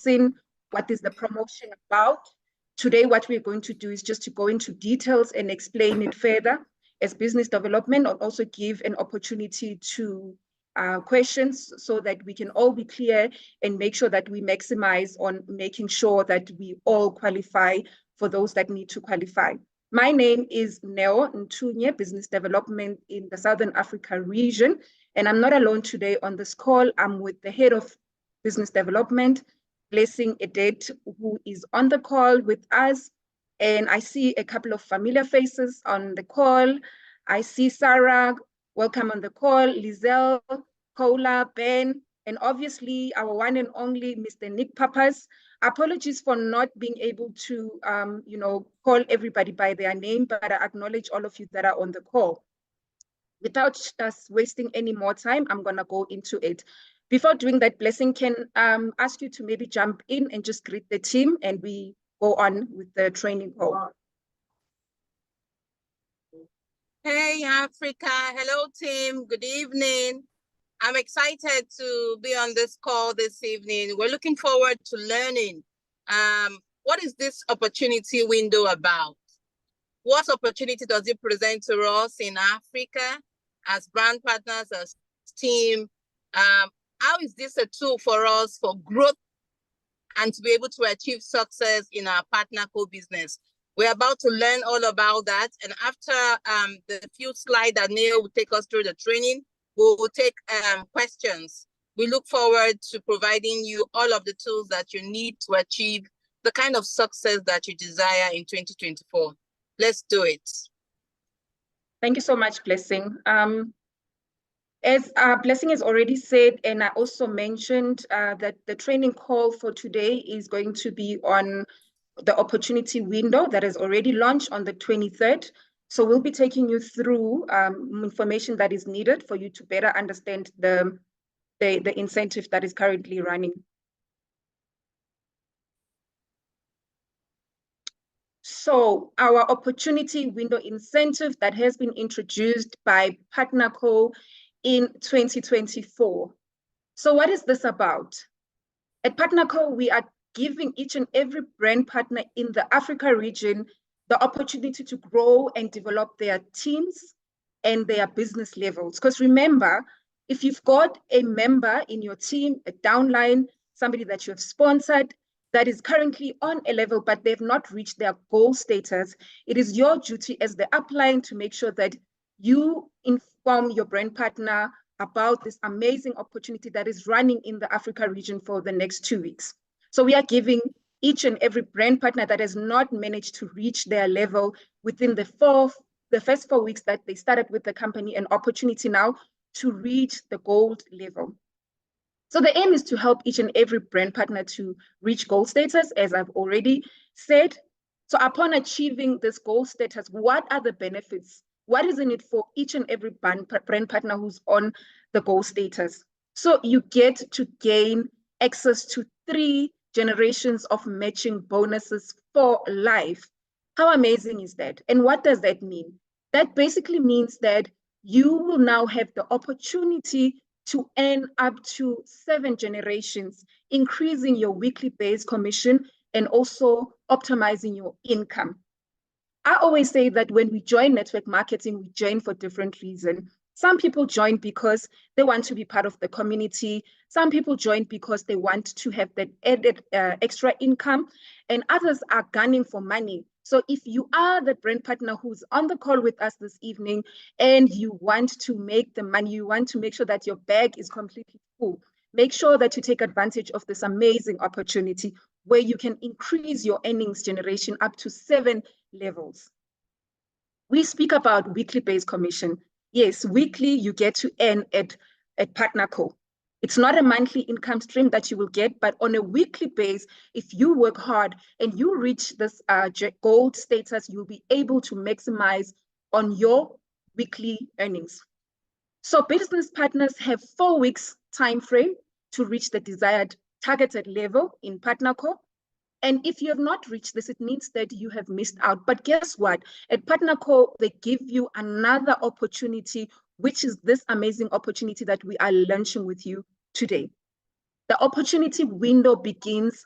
in what is the promotion about. Today, what we're going to do is just to go into details and explain it further as business development, and also give an opportunity to questions so that we can all be clear and make sure that we maximize on making sure that we all qualify for those that need to qualify. My name is Neo Ntunye, Business Development in the Southern Africa region, and I'm not alone today on this call. I'm with the head of Business Development, Blessing Edet, who is on the call with us. And I see a couple of familiar faces on the call. I see Sarah, welcome on the call, Lizelle, Kola, Ben, and obviously our one and only Mr. Nick Papas. Apologies for not being able to call everybody by their name, but I acknowledge all of you that are on the call. Without us wasting any more time, I'm gonna go into it. Before doing that, Blessing, can ask you to maybe jump in and just greet the team, and we go on with the training call. Hey, Africa. Hello, team. Good evening. I'm excited to be on this call this evening. We're looking forward to learning. What is this opportunity window about? What opportunity does it present to us in Africa as brand partners, as team? How is this a tool for us for growth and to be able to achieve success in our PartnerCo business? We're about to learn all about that. And after the few slides that Neil will take us through the training, we'll take questions. We look forward to providing you all of the tools that you need to achieve the kind of success that you desire in 2024. Let's do it. Thank you so much, Blessing. As Blessing has already said, and I also mentioned that the training call for today is going to be on the opportunity window that is already launched on the 23rd. So we'll be taking you through information that is needed for you to better understand the incentive that is currently running. So our opportunity window incentive that has been introduced by PartnerCo in 2024. So what is this about? At PartnerCo, we are giving each and every brand partner in the Africa region the opportunity to grow and develop their teams and their business levels. Because remember, if you've got a member in your team, a downline, somebody that you have sponsored that is currently on a level, but they've not reached their goal status, it is your duty as the upline to make sure that you inform your brand partner about this amazing opportunity that is running in the Africa region for the next 2 weeks. So we are giving each and every brand partner that has not managed to reach their level within the first 4 weeks that they started with the company an opportunity now to reach the gold level. So the aim is to help each and every brand partner to reach gold status, as I've already said. So upon achieving this gold status, what are the benefits? What is in it for each and every brand partner who's on the gold status? So you get to gain access to 3 generations of matching bonuses for life. How amazing is that? And what does that mean? That basically means that you will now have the opportunity to earn up to 7 generations, increasing your weekly base commission and also optimizing your income. I always say that when we join network marketing, we join for different reasons. Some people join because they want to be part of the community. Some people join because they want to have that added extra income, and others are gunning for money. So if you are the brand partner who's on the call with us this evening and you want to make the money, you want to make sure that your bag is completely full, make sure that you take advantage of this amazing opportunity where you can increase your earnings generation up to 7 levels. We speak about weekly base commission. Yes, weekly you get to earn at PartnerCo. It's not a monthly income stream that you will get, but on a weekly base, if you work hard and you reach this gold status, you'll be able to maximize on your weekly earnings. So business partners have 4 weeks time frame to reach the desired targeted level in PartnerCo. And if you have not reached this, it means that you have missed out. But guess what? At PartnerCo, they give you another opportunity, which is this amazing opportunity that we are launching with you today. The opportunity window begins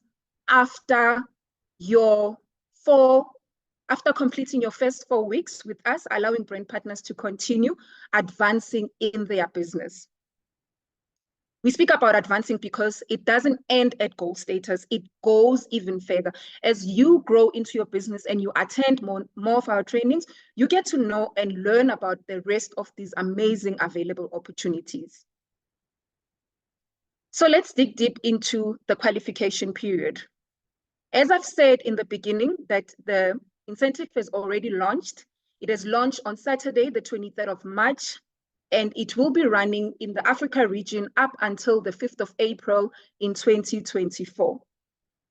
after completing your first 4 weeks with us, allowing brand partners to continue advancing in their business. We speak about advancing because it doesn't end at goal status. It goes even further. As you grow into your business and you attend more of our trainings, you get to know and learn about the rest of these amazing available opportunities. So let's dig deep into the qualification period. As I've said in the beginning, that the incentive has already launched. It has launched on Saturday, the 23rd of March, and it will be running in the Africa region up until the 5th of April in 2024.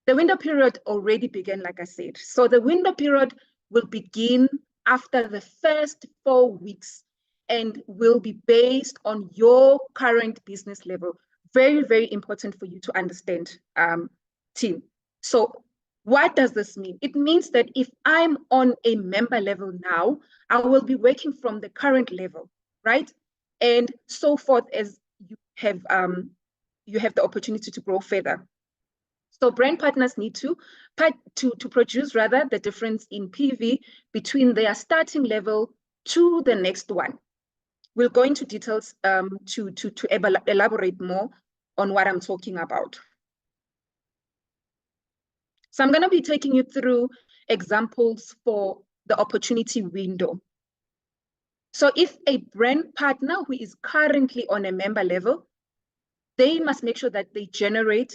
The window period already began, like I said. So the window period will begin after the first 4 weeks and will be based on your current business level. Very, very important for you to understand, team. So what does this mean? It means that if I'm on a member level now, I will be working from the current level, right? And so forth as you have the opportunity to grow further. So brand partners need to produce rather the difference in PV between their starting level to the next one. We'll go into details to elaborate more on what I'm talking about. So I'm going to be taking you through examples for the opportunity window. So if a brand partner who is currently on a member level, they must make sure that they generate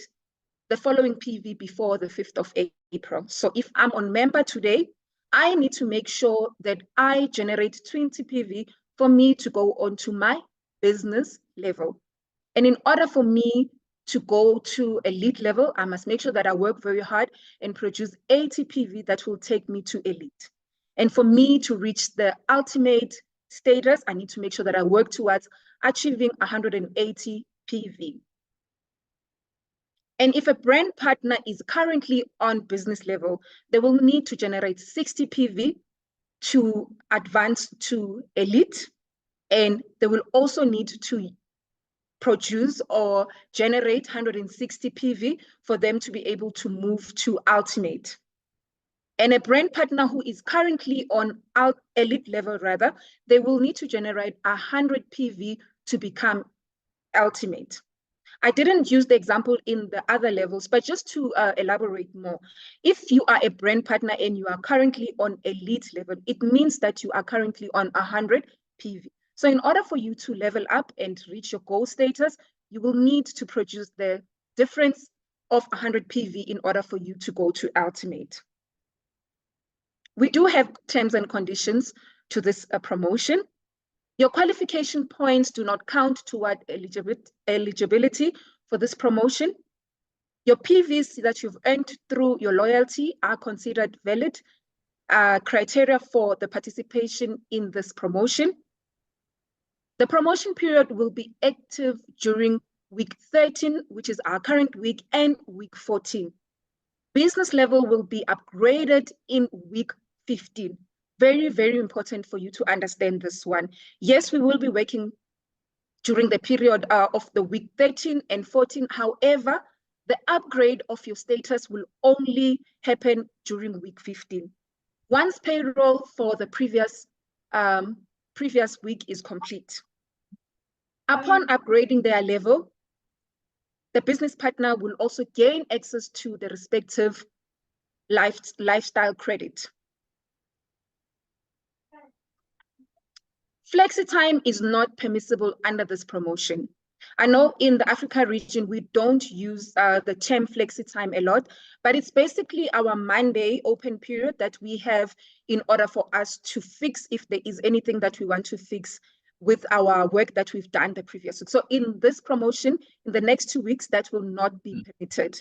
the following PV before the 5th of April. So if I'm on member today, I need to make sure that I generate 20 PV for me to go onto my business level. And in order for me to go to elite level, I must make sure that I work very hard and produce 80 PV that will take me to elite. And for me to reach the ultimate status, I need to make sure that I work towards achieving 180 PV. And if a brand partner is currently on business level, they will need to generate 60 PV to advance to elite. And they will also need to produce or generate 160 PV for them to be able to move to ultimate. And a brand partner who is currently on elite level rather, they will need to generate 100 PV to become ultimate. I didn't use the example in the other levels, but just to elaborate more, if you are a brand partner and you are currently on elite level, it means that you are currently on 100 PV. So in order for you to level up and reach your goal status, you will need to produce the difference of 100 PV in order for you to go to ultimate. We do have terms and conditions to this promotion. Your qualification points do not count toward eligibility for this promotion. Your PVs that you've earned through your loyalty are considered valid criteria for the participation in this promotion. The promotion period will be active during week 13, which is our current week, and week 14. Business level will be upgraded in week 15. Very, very important for you to understand this one. Yes, we will be working during the period of the week 13 and 14. However, the upgrade of your status will only happen during week 15. Once payroll for the previous week is complete. Upon upgrading their level, the business partner will also gain access to the respective lifestyle credit. Flexi time is not permissible under this promotion. I know in the Africa region, we don't use the term flexi time a lot, but it's basically our Monday open period that we have in order for us to fix if there is anything that we want to fix with our work that we've done the previous week. So in this promotion, in the next 2 weeks, that will not be permitted.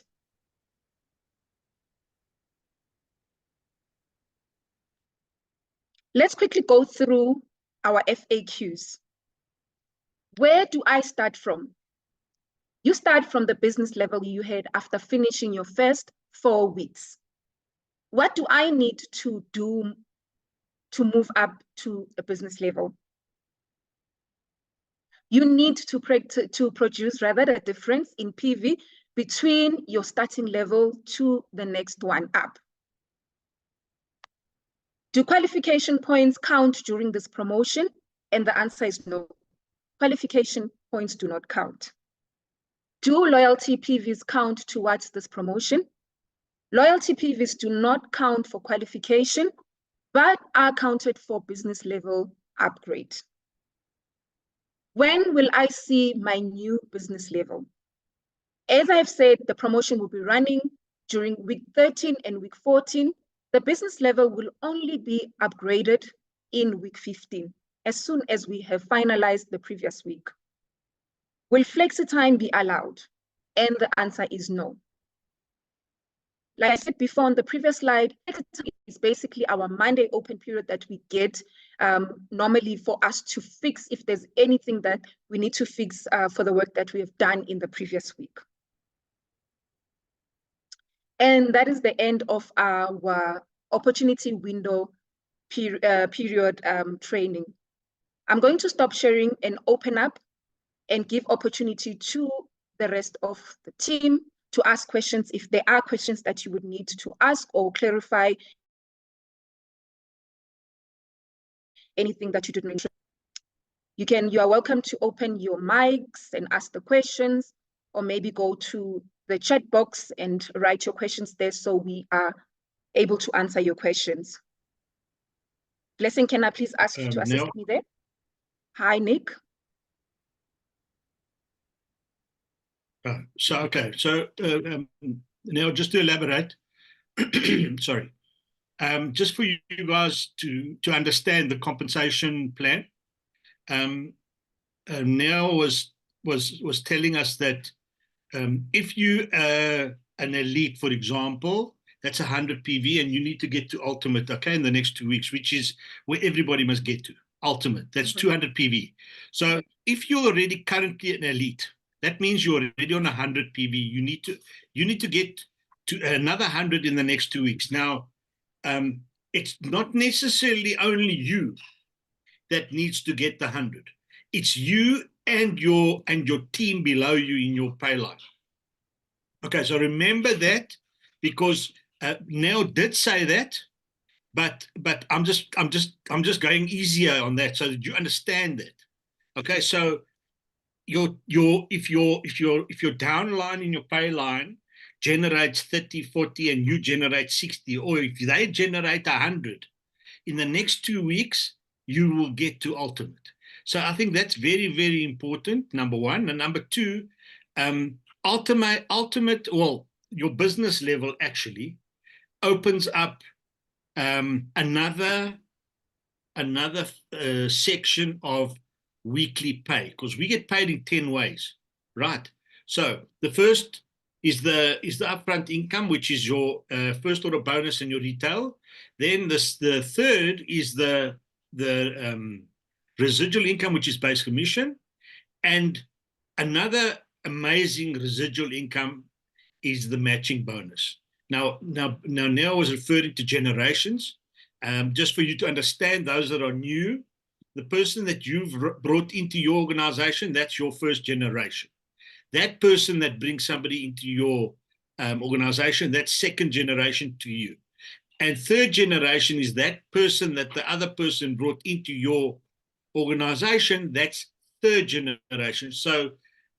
Let's quickly go through our FAQs. Where do I start from? You start from the business level you had after finishing your first 4 weeks. What do I need to do to move up to a business level? You need to produce rather the difference in PV between your starting level to the next one up? Do qualification points count during this promotion? And the answer is no. Qualification points do not count. Do loyalty PVs count towards this promotion? Loyalty PVs do not count for qualification, but are counted for business level upgrade. When will I see my new business level? As I've said, the promotion will be running during week 13 and week 14. The business level will only be upgraded in week 15, as soon as we have finalized the previous week. Will flexi time be allowed? And the answer is no. Like I said before on the previous slide, flexi time is basically our Monday open period that we get normally for us to fix if there's anything that we need to fix for the work that we have done in the previous week. And that is the end of our opportunity window period training. I'm going to stop sharing and open up and give opportunity to the rest of the team to ask questions if there are questions that you would need to ask or clarify anything that you didn't mention. You are welcome to open your mics and ask the questions, or maybe go to the chat box and write your questions there so we are able to answer your questions. Blessing, can I please ask you to assist me there? Hi, Nick. So now just to elaborate, sorry, just for you guys to understand the compensation plan. Now was telling us that if you are an elite, for example, that's 100 PV, and you need to get to ultimate, okay, in the next 2 weeks, which is where everybody must get to ultimate. That's 200 PV. So if you're already currently an elite, that means you're already on 100 PV. You need to get to another 100 in the next 2 weeks. Now, it's not necessarily only you that needs to get the 100. It's you and your team below you in your pay line. Okay, so remember that, because Nell did say that, but I'm just going easier on that so that you understand that. Okay, so if your downline in your pay line generates 30, 40, and you generate 60, or if they generate 100, in the next 2 weeks, you will get to ultimate. So I think that's very, very important, number one. And number two, ultimate, well, your business level actually opens up another section of weekly pay, because we get paid in 10 ways, right? So the first is the upfront income, which is your first order bonus and your retail. Then the third is the residual income, which is base commission. And another amazing residual income is the matching bonus. Now I was referring to generations. Just for you to understand, those that are new, the person that you've brought into your organization, that's your first generation. That person that brings somebody into your organization, that's second generation to you. And third generation is that person that the other person brought into your organization, that's third generation. So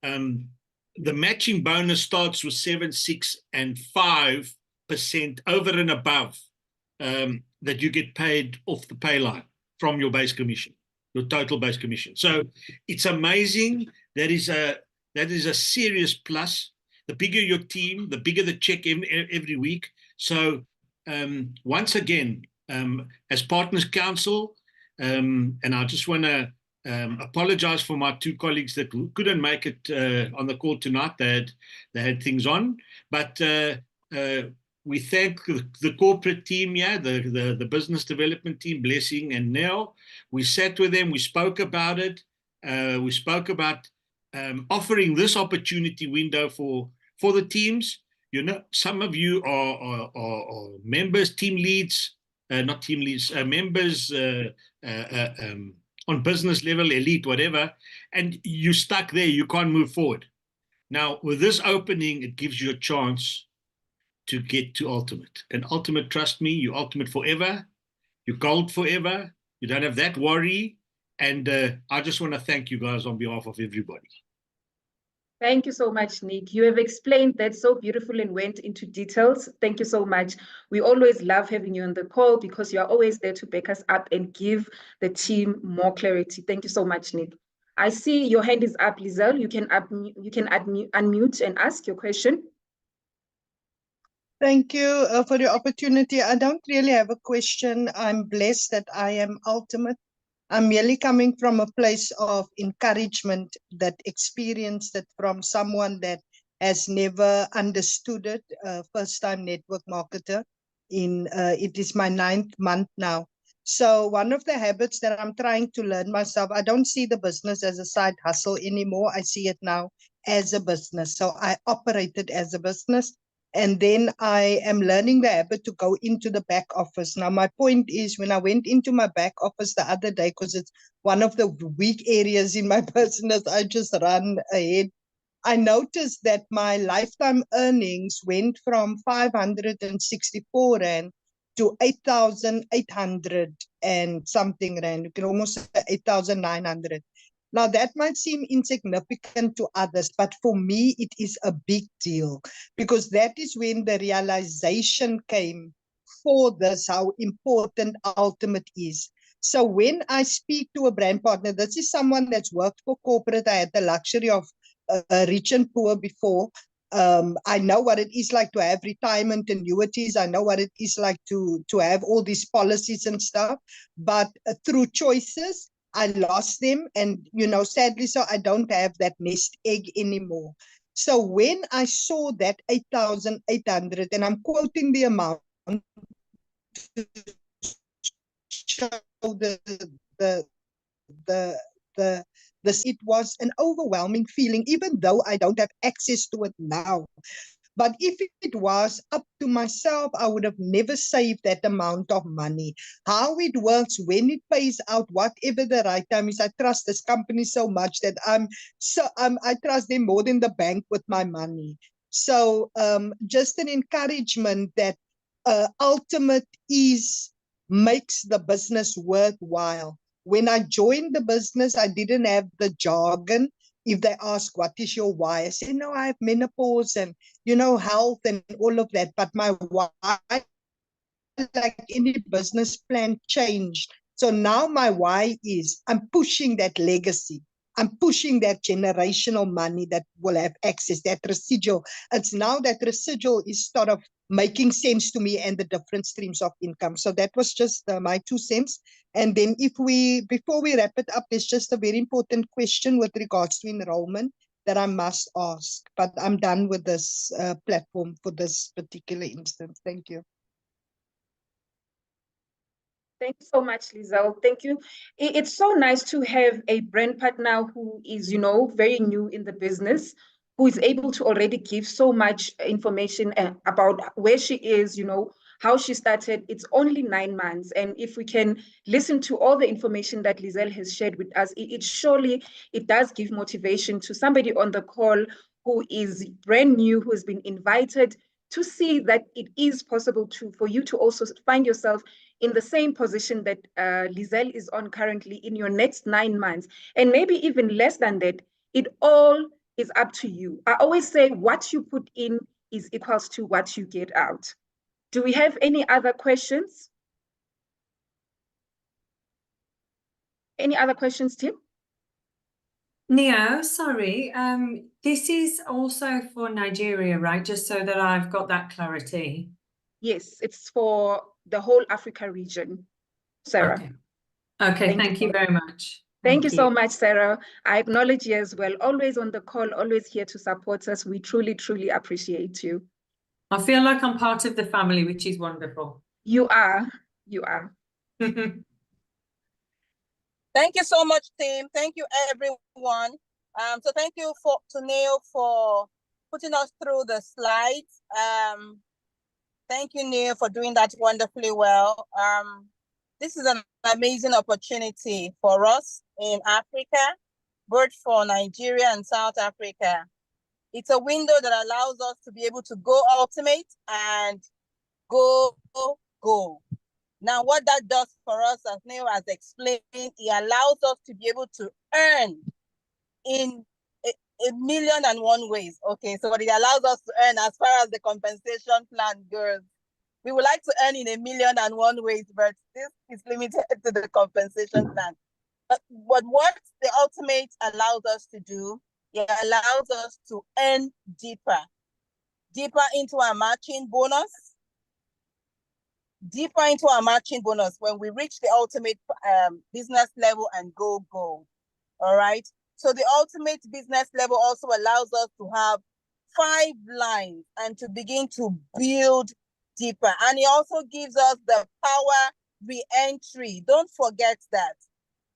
the matching bonus starts with 7%, 6%, and 5% over and above that you get paid off the pay line from your base commission, your total base commission. So it's amazing. That is a serious plus. The bigger your team, the bigger the check every week. So once again, as Partners Council, and I just want to apologize for my two colleagues that couldn't make it on the call tonight. They had things on, but we thank the corporate team, the business development team, Blessing and Nell. We sat with them, we spoke about it. We spoke about offering this opportunity window for the teams. You know, some of you are members, team leads, not team leads, members on business level, elite, whatever, and you're stuck there, you can't move forward. Now, with this opening, it gives you a chance to get to ultimate. And ultimate, trust me, you ultimate forever. You're gold forever. You don't have that worry. And I just want to thank you guys on behalf of everybody. Thank you so much, Nick. You have explained that so beautifully and went into details. Thank you so much. We always love having you on the call because you are always there to back us up and give the team more clarity. Thank you so much, Nick. I see your hand is up, Lizelle. You can unmute and ask your question. Thank you for the opportunity. I don't really have a question. I'm blessed that I am ultimate. I'm merely coming from a place of encouragement, that experienced it from someone that has never understood it. First-time network marketer. It is my 9th month now. So one of the habits that I'm trying to learn myself, I don't see the business as a side hustle anymore. I see it now as a business. So I operate it as a business. And then I am learning the habit to go into the back office. Now, my point is, when I went into my back office the other day, because it's one of the weak areas in my business, I just run ahead. I noticed that my lifetime earnings went from 564 Rand to 8,800 and something Rand. You can almost say 8,900. Now, that might seem insignificant to others, but for me, it is a big deal, because that is when the realization came for this, how important ultimate is. So when I speak to a brand partner, this is someone that's worked for corporate. I had the luxury of rich and poor before. I know what it is like to have retirement annuities. I know what it is like to have all these policies and stuff. But through choices, I lost them, and sadly, so I don't have that nest egg anymore. So when I saw that 8,800, and I'm quoting the amount to show it was an overwhelming feeling, even though I don't have access to it now. But if it was up to myself, I would have never saved that amount of money. How it works, when it pays out, whatever the right time is, I trust this company so much that I trust them more than the bank with my money. So just an encouragement that ultimate makes the business worthwhile. When I joined the business, I didn't have the jargon. If they ask, what is your why? I say, no, I have menopause and, health and all of that. But my why, like any business plan, changed. So now my why is I'm pushing that legacy. I'm pushing that generational money that will have access, that residual. It's now that residual is sort of making sense to me, and the different streams of income. So that was just my 2 cents. And then before we wrap it up, there's just a very important question with regards to enrollment that I must ask. But I'm done with this platform for this particular instance. Thank you. Thank you so much, Lizelle. Thank you. It's so nice to have a brand partner who is, very new in the business, who is able to already give so much information about where she is, how she started. It's only 9 months. And if we can listen to all the information that Lizelle has shared with us, it does give motivation to somebody on the call who is brand new, who has been invited to see that it is possible for you to also find yourself in the same position that Lizelle is on currently in your next 9 months, and maybe even less than that. It all is up to you. I always say what you put in is equals to what you get out. Do we have any other questions? Any other questions, Tim? Neo, sorry, this is also for Nigeria, right? Just so that I've got that clarity. Yes, it's for the whole Africa region, Sarah. Okay, thank you very much. Thank you so much, Sarah. I acknowledge you as well. Always on the call, always here to support us. We truly, truly appreciate you. I feel like I'm part of the family, which is wonderful. You are. You are. Thank you so much, team. Thank you, everyone. So thank you to Neil for putting us through the slides. Thank you, Neil, for doing that wonderfully well. This is an amazing opportunity for us in Africa, both for Nigeria and South Africa. It's a window that allows us to be able to go ultimate and go gold. Now, what that does for us, as Neo has explained, it allows us to be able to earn in a million and one ways. Okay, so what it allows us to earn as far as the compensation plan goes, we would like to earn in a million and one ways, but this is limited to the compensation plan. But what the ultimate allows us to do, it allows us to earn deeper into our matching bonus, when we reach the ultimate business level and go gold. All right. So the ultimate business level also allows us to have 5 lines and to begin to build deeper. And it also gives us the power re-entry. Don't forget that.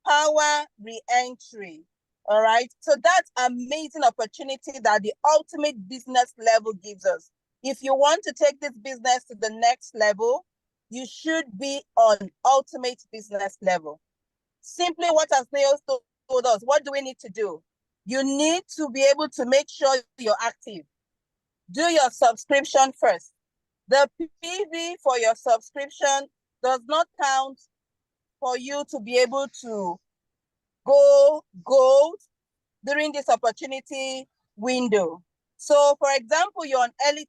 Power re-entry. All right. So that's amazing opportunity that the ultimate business level gives us. If you want to take this business to the next level, you should be on ultimate business level. Simply what has Neo told us, what do we need to do? You need to be able to make sure you're active. Do your subscription first. The PV for your subscription does not count for you to be able to go gold during this opportunity window. So for example, you're on elite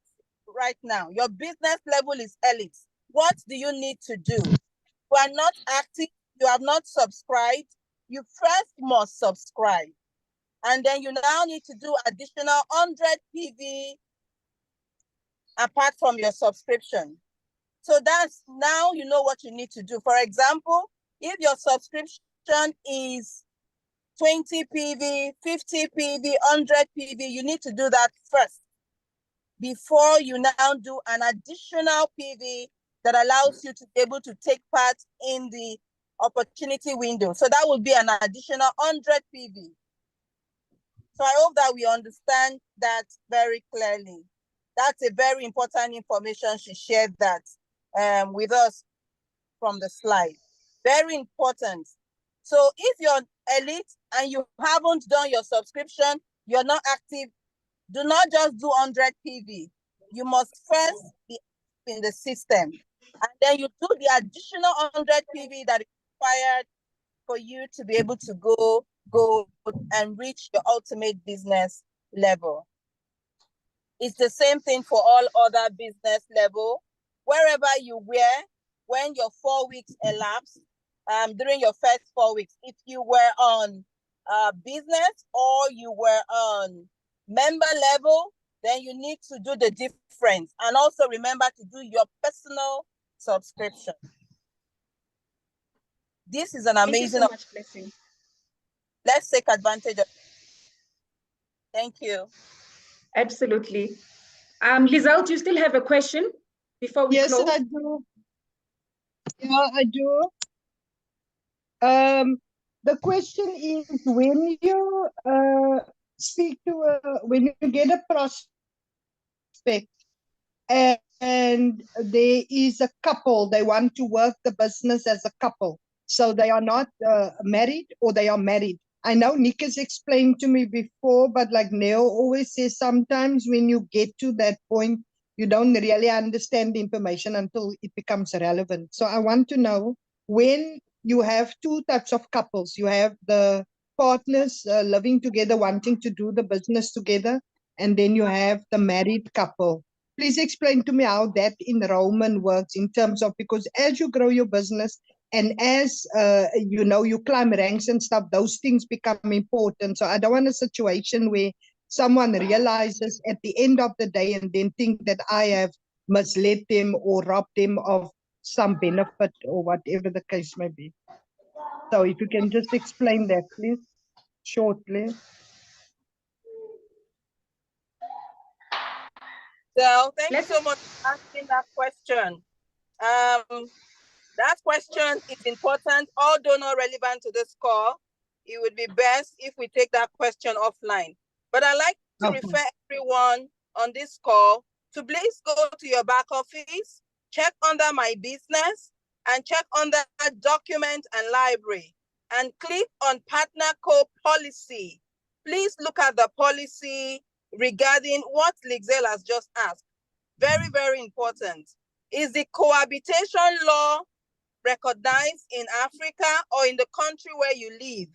right now. Your business level is elite. What do you need to do? You are not active, you have not subscribed, you first must subscribe. And then you now need to do additional 100 PV apart from your subscription. So that's now you know what you need to do. For example, if your subscription is 20 PV, 50 PV, 100 PV, you need to do that first before you now do an additional PV that allows you to be able to take part in the opportunity window. So that will be an additional 100 PV. So I hope that we understand that very clearly. That's a very important information. She shared that with us from the slide. Very important. So if you're elite and you haven't done your subscription, you're not active, do not just do 100 PV. You must first be in the system. And then you do the additional 100 PV that is required for you to be able to go and reach your ultimate business level. It's the same thing for all other business level. Wherever you were, when your 4 weeks elapsed, during your first 4 weeks, if you were on business or you were on member level, then you need to do the difference. And also remember to do your personal subscription. This is an amazing. Thank you so much, Blessing. Let's take advantage of it. Thank you. Absolutely. Lizelle, do you still have a question before we close? Yes, I do. Yeah, I do. The question is, when you speak to when you get a prospect and there is a couple, they want to work the business as a couple, so they are not married or they are married. I know Nick has explained to me before, but like Neo always says, sometimes when you get to that point, you don't really understand the information until it becomes relevant. So I want to know, when you have 2 types of couples, you have the partners living together, wanting to do the business together, and then you have the married couple. Please explain to me how that enrollment works in terms of, because as you grow your business and as you know, you climb ranks and stuff, those things become important. So I don't want a situation where someone realizes at the end of the day and then think that I have misled them or robbed them of some benefit or whatever the case may be. So if you can just explain that, please, shortly. So thank you so much for asking that question. That question is important, although not relevant to this call. It would be best if we take that question offline. But I'd like to refer everyone on this call to please go to your back office, check under my business, and check under document and library, and click on PartnerCo policy. Please look at the policy. regarding what Lixel has just asked. Very, very important. Is the cohabitation law recognized in Africa or in the country where you live?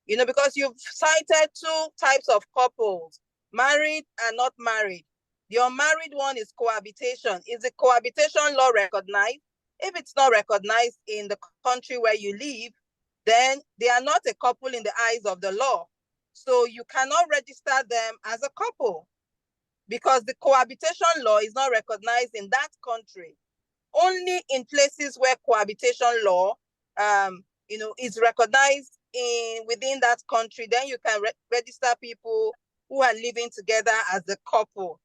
You know, because you've cited two types of couples, married and not married. The unmarried one is cohabitation. Is the cohabitation law recognized? If it's not recognized in the country where you live, then they are not a couple in the eyes of the law. So you cannot register them as a couple because the cohabitation law is not recognized in that country. Only in places where cohabitation law, you know, is recognized within that country, then you can register people who are living together as a couple,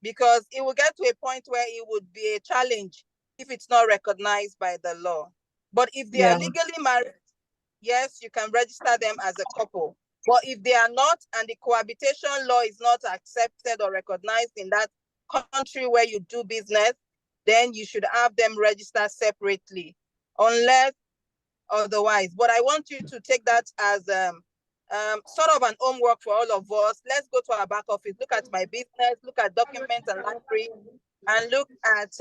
because it will get to a point where it would be a challenge if it's not recognized by the law. But if they are legally married, yes, you can register them as a couple. But if they are not, and the cohabitation law is not accepted or recognized in that country where you do business, then you should have them register separately, unless otherwise. But I want you to take that as sort of an homework for all of us. Let's go to our back office, look at my business, look at documents and entry, and look at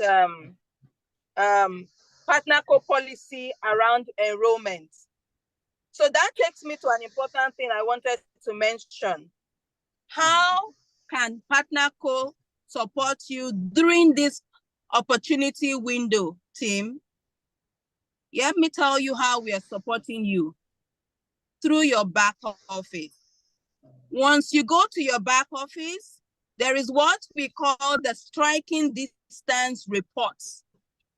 PartnerCo policy around enrollment. So that takes me to an important thing I wanted to mention. How can PartnerCo support you during this opportunity window, team? Let me tell you how we are supporting you through your back office. Once you go to your back office, there is what we call the striking distance reports.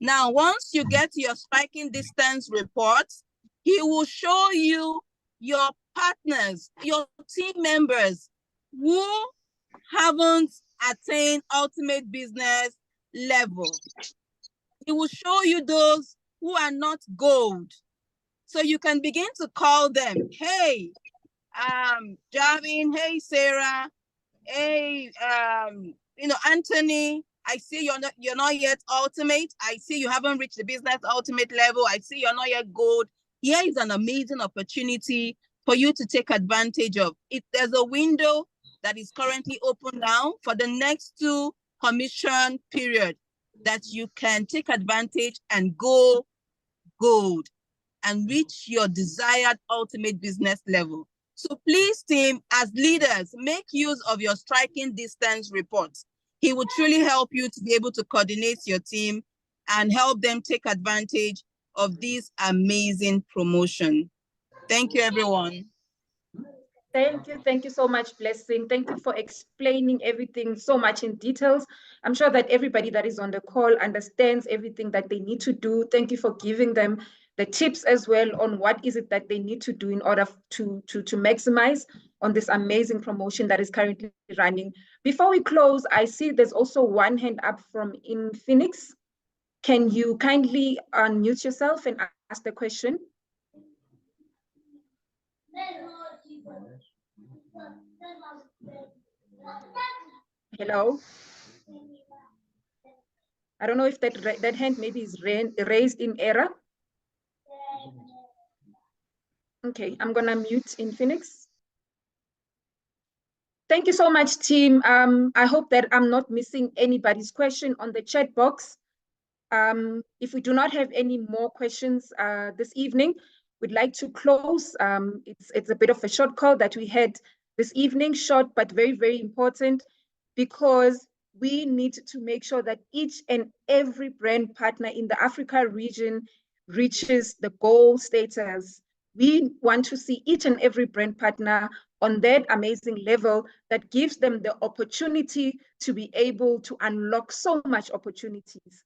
Now, once you get your striking distance reports, he will show you your partners, your team members who haven't attained ultimate business level. He will show you those who are not gold. So you can begin to call them. Hey, Javin, hey, Sarah, hey, you know, Anthony, I see you're not yet ultimate. I see you haven't reached the business ultimate level. I see you're not yet gold. Here is an amazing opportunity for you to take advantage of. If there's a window that is currently open now for the next 2 commission period that you can take advantage and go gold and reach your desired ultimate business level. So please, team, as leaders, make use of your striking distance reports. He will truly help you to be able to coordinate your team and help them take advantage of this amazing promotion. Thank you, everyone. Thank you so much, Blessing. Thank you for explaining everything so much in details. I'm sure that everybody that is on the call understands everything that they need to do. Thank you for giving them the tips as well on what is it that they need to do in order to maximize on this amazing promotion that is currently running. Before we close, I see there's also one hand up from Infinix. Can you kindly unmute yourself and ask the question? Hello? I don't know if that hand maybe is raised in error. Okay, I'm gonna mute Infinix. Thank you so much, team. I hope that I'm not missing anybody's question on the chat box. If we do not have any more questions this evening, we'd like to close. It's a bit of a short call that we had this evening, short but very, very important, because we need to make sure that each and every brand partner in the Africa region reaches the goal status. We want to see each and every brand partner on that amazing level that gives them the opportunity to be able to unlock so much opportunities.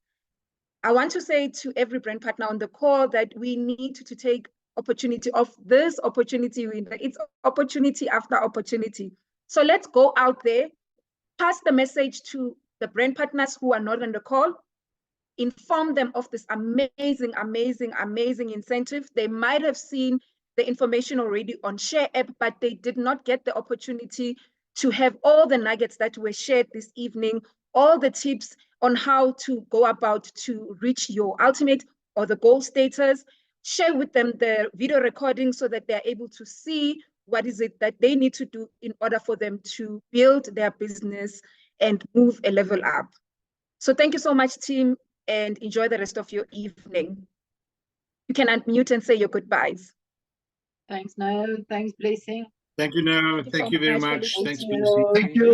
I want to say to every brand partner on the call that we need to take opportunity of this opportunity window. It's opportunity after opportunity. So let's go out there, pass the message to the brand partners who are not on the call, inform them of this amazing, amazing, amazing incentive. They might have seen the information already on Share app, but they did not get the opportunity to have all the nuggets that were shared this evening, all the tips on how to go about to reach your ultimate or the goal status. Share with them the video recording so that they're able to see what is it that they need to do in order for them to build their business and move a level up. So thank you so much, team, and enjoy the rest of your evening. You can unmute and say your goodbyes. Thanks, Niall. Thanks, Blessing. Thank you, Nara. Thank you Thank so you very much, much. Felicia. Thanks, Thank Blessing. you. Thank you.